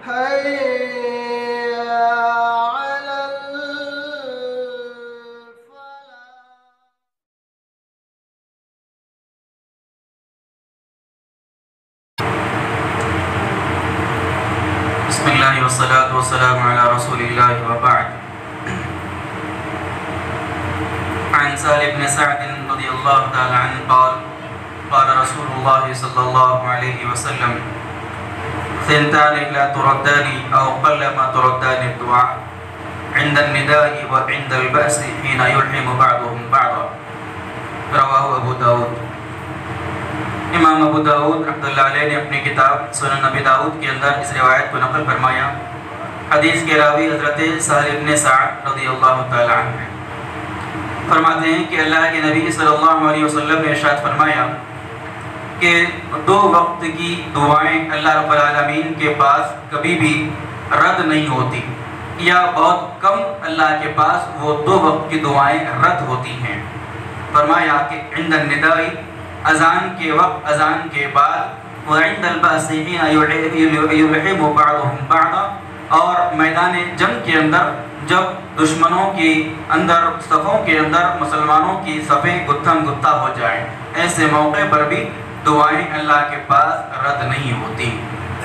حي على الفلاح. بسم الله والصلاة والسلام على رسول الله وبعد. عن سهل بن سعد رضي الله تعالى عنه قال قال رسول الله صلى الله عليه وسلم ثنتان لا تردان أو قل ما تردان الدعاء عند النداء وعند البأس حين يلحم بعضهم بعضا. رواه ابو داود. امام ابو داود رحمۃ اللہ علیہ نے اپنی کتاب سنن نبی داؤد کے اندر اس روایت کو نقل فرمایا. حدیث کے راوی حضرت سہل بن سعد رضی اللہ تعالی عنہ ہیں. فرماتے ہیں کہ اللہ کے نبی صلی اللہ علیہ وسلم نے ارشاد فرمایا کہ دو وقت کی دعائیں اللہ رب العالمین کے پاس کبھی بھی رد نہیں ہوتی، یا بہت کم اللہ کے پاس وہ دو وقت کی دعائیں رد ہوتی ہیں. فرمایا کہ عند النداء اذان کے وقت، اذان کے بعد، وعند البأس حين يلحم بعضهم بعضا، اور میدان جنگ کے اندر جب دشمنوں کے اندر صفوں کے اندر مسلمانوں کی صفیں گتھم گتھا ہو جائیں، ایسے موقع پر بھی دعائیں اللہ کے پاس رد نہیں ہوتی.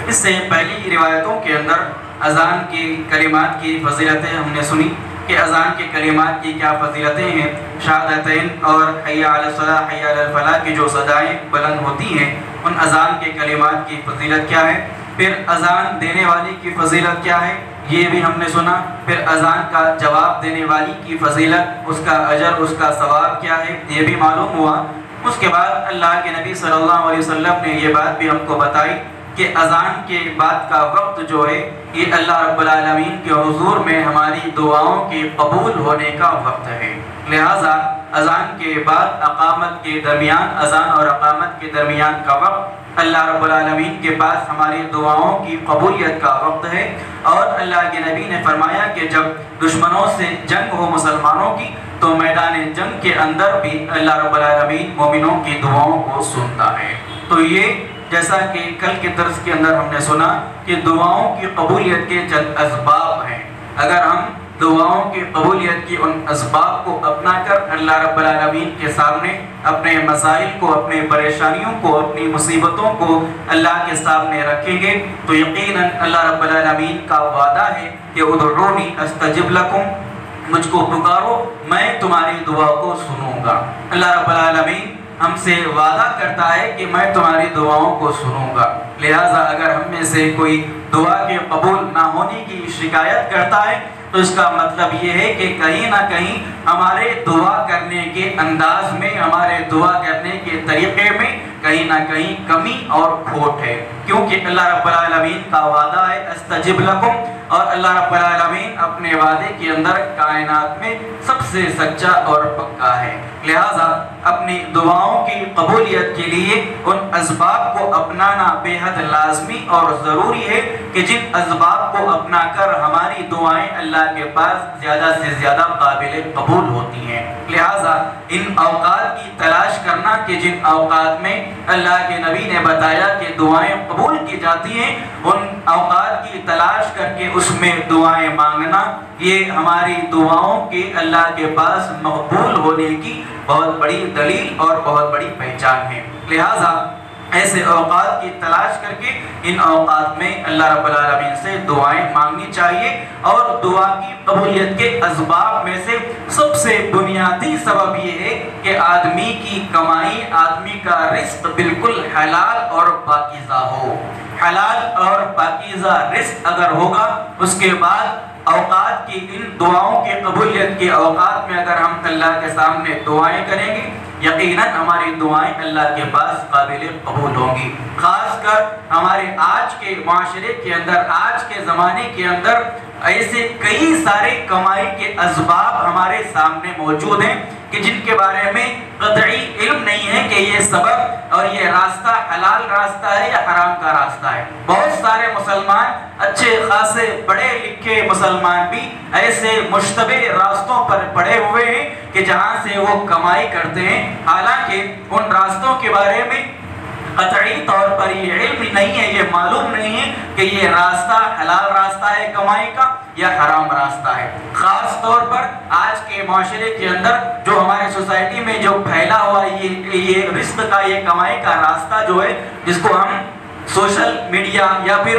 اس سے پہلی روایتوں کے اندر اذان کی کلمات کی فضیلتیں ہم نے سنی کہ اذان کے کلمات کی کیا فضیلتیں ہیں. شہادتین اور حی علی الصلاۃ حی علی الفلاح کی جو صدائیں بلند ہوتی ہیں، ان اذان کے کلمات کی فضیلت کیا ہے. پھر اذان دینے والی کی فضیلت کیا ہے، یہ بھی ہم نے سنا. پھر اذان کا جواب دینے والی کی فضیلت، اس کا اجر، اس کا ثواب کیا ہے، یہ بھی معلوم ہوا. اس کے بعد اللہ کے نبی صلی اللہ علیہ وسلم نے یہ بات بھی ہم کو بتائی کہ اذان کے بعد کا وقت جو ہے یہ اللہ رب العالمین کے حضور میں ہماری دعاؤں کے قبول ہونے کا وقت ہے. لہٰذا اذان کے بعد اقامت کے درمیان، اذان اور اقامت کے درمیان کا وقت اللہ رب العالمین کے پاس ہماری دعاؤں کی قبولیت کا وقت ہے. اور اللہ کے نبی نے فرمایا کہ جب دشمنوں سے جنگ ہو مسلمانوں کی، تو میدان جنگ کے اندر بھی اللہ رب العالمین مومنوں کی دعاؤں کو سنتا ہے. تو یہ جیسا کہ کل کے درس کے اندر ہم نے سنا کہ دعاؤں کی قبولیت کے چند اسباب ہیں. اگر ہم دعاؤں کی قبولیت کی ان اسباب کو اپنا کر اللہ رب العالمین کے سامنے اپنے مسائل کو، اپنے پریشانیوں کو، اپنی مصیبتوں کو اللہ کے سامنے رکھیں گے تو یقیناً اللہ رب العالمین کا وعدہ ہے کہ ادعونی استجب لکم، مجھ کو پکارو میں تمہاری دعا کو سنوں گا. اللہ رب العالمین ہم سے وعدہ کرتا ہے کہ میں تمہاری دعاؤں کو سنوں گا. لہٰذا اگر ہم میں سے کوئی دعا کے قبول نہ ہونے کی شکایت کرتا ہے تو اس کا مطلب یہ ہے کہ کہیں نہ کہیں ہمارے دعا کرنے کے انداز میں، ہمارے دعا کرنے کے طریقے میں کہیں نہ کہیں کمی اور کھوٹ ہے. کیونکہ اللہ رب العالمین کا وعدہ ہے استجب لکم، اور اللہ رب العالمین اپنے وعدے کے اندر کائنات میں سب سے سچا اور پکا ہے. لہٰذا اپنی دعاؤں کی قبولیت کے لیے ان اسباب کو اپنانا بے حد لازمی اور ضروری ہے کہ جن اسباب کو اپنا کر ہماری دعائیں اللہ کے پاس زیادہ سے زیادہ قابل قبول ہوتی ہیں. لہٰذا ان اوقات کی تلاش کرنا کہ جن اوقات میں اللہ کے نبی نے بتایا کہ دعائیں قبول کی جاتی ہیں، ان اوقات کی تلاش کر کے اس میں دعائیں مانگنا، یہ ہماری دعاؤں کے اللہ کے پاس مقبول ہونے کی بہت بڑی دلیل اور بہت بڑی پہچان ہے. لہٰذا ایسے اوقات کی تلاش کر کے ان اوقات میں اللہ رب العالمین سے دعائیں مانگنی چاہیے. اور دعا کی قبولیت کے اسباب میں سے سب سے بنیادی سبب یہ ہے کہ آدمی کی کمائی، آدمی کا رزق بالکل حلال اور پاکیزہ ہو. حلال اور پاکیزہ رزق اگر ہوگا، اس کے بعد اوقات کی ان دعاؤں کی قبولیت کے اوقات میں اگر ہم اللہ کے سامنے دعائیں کریں گے، یقیناً ہماری دعائیں اللہ کے پاس قابل قبول ہوں گی. خاص کر ہمارے آج کے معاشرے کے اندر، آج کے زمانے کے اندر ایسے کئی سارے کمائی کے اسباب ہمارے سامنے موجود ہیں کہ جن کے بارے میں قطعی علم نہیں ہے کہ یہ سبب اور یہ راستہ حلال راستہ ہے یا حرام کا راستہ ہے. بہت سارے مسلمان، اچھے خاصے پڑھے لکھے مسلمان بھی ایسے مشتبہ راستوں پر پڑے ہوئے ہیں کہ جہاں سے وہ کمائی کرتے ہیں، حالانکہ ان راستوں کے بارے میں قطعی طور پر یہ علم نہیں ہے، یہ معلوم نہیں ہے کہ یہ راستہ حلال راستہ ہے کمائی کا یا حرام راستہ ہے۔ خاص طور پر آج کے معاشرے کے اندر جو ہمارے سوسائٹی میں جو پھیلا ہوا یہ رزق کا، یہ کمائی کا راستہ جو ہے، جس کو ہم سوشل میڈیا یا پھر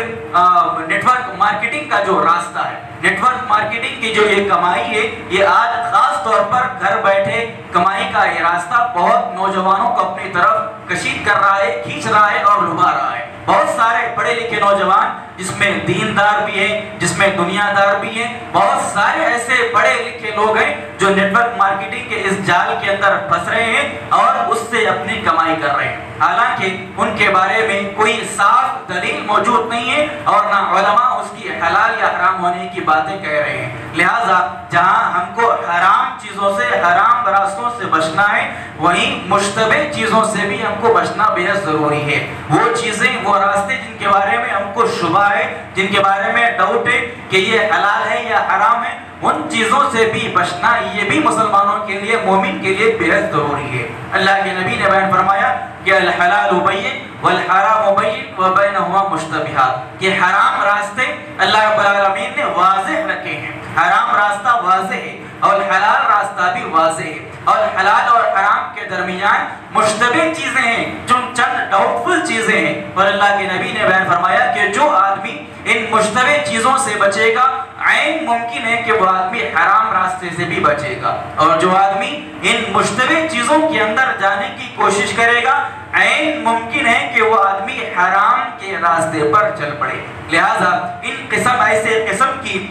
نیٹ ورک مارکیٹنگ کا جو راستہ ہے، نیٹ ورک مارکیٹنگ کی جو یہ کمائی ہے، یہ آج خاص طور پر گھر بیٹھے کمائی کا یہ راستہ بہت نوجوانوں کو اپنی طرف کشید کر رہا ہے، کھینچ رہا ہے اور لبھا رہا ہے۔ بہت سارے پڑھے لکھے نوجوان، جس میں دیندار بھی ہیں، جس میں دنیا دار بھی ہیں، بہت سارے ایسے پڑھے لکھے لوگ ہیں جو نیٹ ورک مارکیٹنگ کے اس جال کے اندر پھنس رہے ہیں اور اس سے اپنی کمائی کر رہے ہیں، حالانکہ ان کے بارے میں کوئی صاف دلیل موجود نہیں ہے اور نہ علماء اس کی حلال یا حرام ہونے کی باتیں کہہ رہے ہیں۔ لہٰذا جہاں ہم کو حرام چیزوں سے، حرام راستوں سے بچنا ہے، وہیں مشتبہ چیزوں سے بھی ہم کو بچنا بہت ضروری ہے۔ وہ چیزیں، وہ راستے جن کے بارے میں ہم کو شبہ ہے، جن کے بارے میں ڈاؤٹ ہے کہ یہ حلال ہے یا حرام ہے، ان چیزوں سے بھی بچنا یہ بھی مسلمانوں کے لیے، مومن کے لیے بہت ضروری ہے۔ اللہ کے نبی نے بیان فرمایا کہ الحلال بین والحرام بین وبینہما مشتبہات، کہ حرام راستے اللہ رب العالمین نے واضح رکھے ہیں، حرام راستہ واضح ہے اور حلال راستہ بھی واضح ہے، اور حلال اور حرام کے درمیان مشتبہ چیزیں ہیں، جو چند ڈاؤٹ فل چیزیں ہیں، اور اللہ کے نبی نے بیان فرمایا کہ جو آدمی ان مشتبہ چیزوں سے بچے گا، عین ممکن ہے کہ وہ آدمی حرام راستے سے بھی بچے گا، اور جو آدمی ان مشتبہ چیزوں کے اندر جانے کی کوشش کرے گا، عین ممکن ہے کہ وہ آدمی حرام کے راستے پر چل پڑے۔ لہذا ان ایسے قسم کی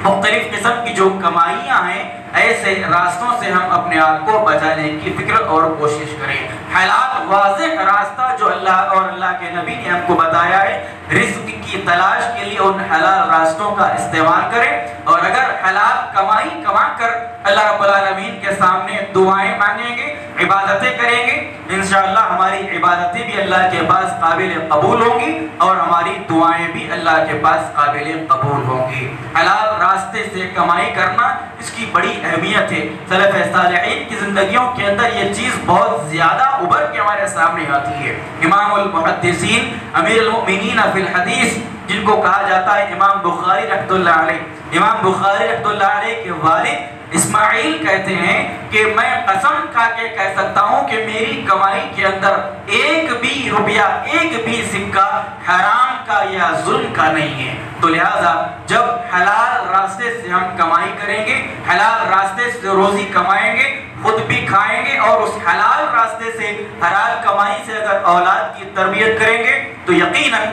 مختلف قسم کی جو کمائیاں ہیں، ایسے راستوں سے ہم اپنے آپ کو بچانے کی فکر اور کوشش کریں۔ حلال واضح راستہ جو اللہ اور اللہ کے نبی نے ہم کو بتایا ہے، رزق کی تلاش کے لیے ان حلال راستوں کا استعمال کریں، اور اگر حلال کمائی کما کر اللہ رب العالمین کے سامنے دعائیں مانگیں گے، عبادتیں کریں گے، انشاءاللہ ہماری عبادتیں بھی اللہ کے پاس قابل قبول ہوں گی اور ہماری دعائیں بھی اللہ کے پاس قابل قبول ہوں گی۔ حلال راستے سے کمائی کرنا، اس کی بڑی اہمیت ہے۔ سلف صالحین کی زندگیوں کے اندر یہ چیز بہت زیادہ ابھر کے ہمارے سامنے آتی ہے۔ امام المحدثین، امیر المؤمنین فی الحدیث، جن کو کہا جاتا ہے امام بخاری رحمۃ اللہ علیہ، امام بخاری رحمۃ اللہ علیہ کے والد اسماعیل کہتے ہیں کہ میں قسم کھا کے کہہ سکتا ہوں کہ میری کمائی کے اندر ایک بھی روپیہ، ایک بھی سکہ حرام کا یا ظلم کا نہیں ہے۔ تو لہٰذا جب حلال راستے سے ہم کمائی کریں گے، حلال راستے سے روزی کمائیں گے، خود بھی کھائیں گے، اور اس حلال راستے سے، حلال کمائی سے اگر اولاد کی تربیت کریں گے، تو یقیناً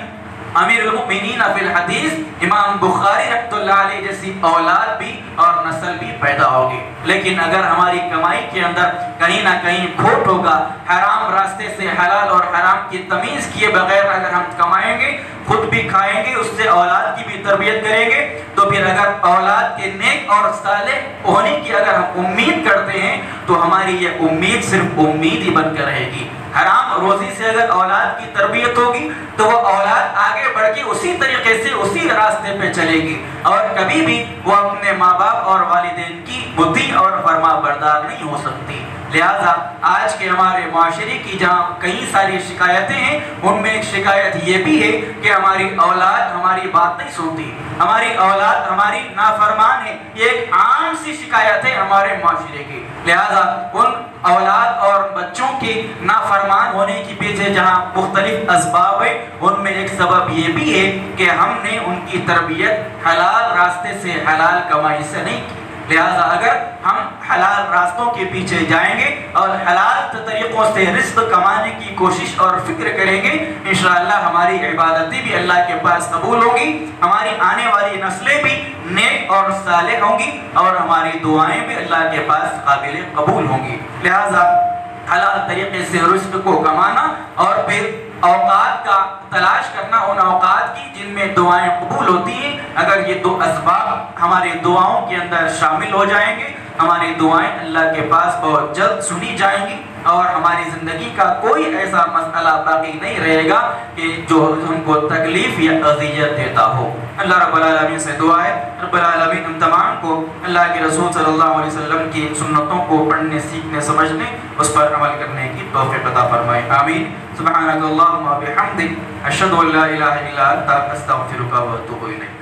امیر المؤمنین فی الحدیث امام بخاری رحمۃ اللہ علیہ جیسی اولاد بھی اور نسل بھی پیدا ہوگی۔ لیکن اگر ہماری کمائی کے اندر کہیں نہ کہیں کھوٹ ہوگا، حرام راستے سے حلال اور حرام کی تمیز کیے بغیر اگر ہم کمائیں گے، خود بھی کھائیں گے، اس سے اولاد کی بھی تربیت کریں گے، تو پھر اگر اولاد کے نیک اور صالح ہونے کی اگر ہم امید کرتے ہیں، تو ہماری یہ امید صرف امید ہی بن کر رہے گی۔ حرام روزی سے اگر اولاد کی تربیت ہوگی تو وہ اولاد آگے بڑھ کے اسی طریقے سے اسی راستے پہ چلے گی، اور کبھی بھی وہ اپنے ماں باپ اور والدین کی مطیع اور فرما بردار نہیں ہو سکتی۔ لہٰذا آج کے ہمارے معاشرے کی جہاں کئی ساری شکایتیں ہیں، ان میں ایک شکایت یہ بھی ہے کہ ہماری اولاد ہماری بات نہیں سنتی، ہماری اولاد ہماری نافرمان ہے۔ یہ ایک عام سی شکایت ہے ہمارے معاشرے کی۔ لہٰذا ان اولاد اور بچوں کے نافرمان ہونے کے پیچھے جہاں مختلف اسباب ہیں، ان میں ایک سبب یہ بھی ہے کہ ہم نے ان کی تربیت حلال راستے سے، حلال کمائی سے نہیں کی۔ لہٰذا اگر ہم حلال راستوں کے پیچھے جائیں گے اور حلال طریقوں سے رزق کمانے کی کوشش اور فکر کریں گے، انشاءاللہ ہماری عبادتیں بھی اللہ کے پاس قبول ہوں گی، ہماری آنے والی نسلیں بھی نیک اور صالح ہوں گی، اور ہماری دعائیں بھی اللہ کے پاس قابل قبول ہوں گی۔ لہٰذا حلال طریقے سے رزق کو کمانا اور پھر اوقات کا تلاش کرنا، ان اوقات کی جن میں دعائیں قبول ہوتی ہیں، اگر یہ دو اسباب ہمارے دعاؤں کے اندر شامل ہو جائیں گے ہماری دعائیں اللہ کے پاس بہت جلد سنی جائیں گی اور ہماری زندگی کا کوئی ایسا مسئلہ باقی نہیں رہے گا کہ جو ہم کو تکلیف یا اذیت دیتا ہو۔ اللہ رب العالمین سے دعا ہے رب العالمین ہم تمام کو اللہ کے رسول صلی اللہ علیہ وسلم کی سنتوں کو پڑھنے، سیکھنے، سمجھنے، اس پر عمل کرنے کی توفیق عطا فرمائے، آمین۔ سبحانک اللہم و بحمدک، اشہد ان لا الہ الا انت، استغفرک و اتوب الیک۔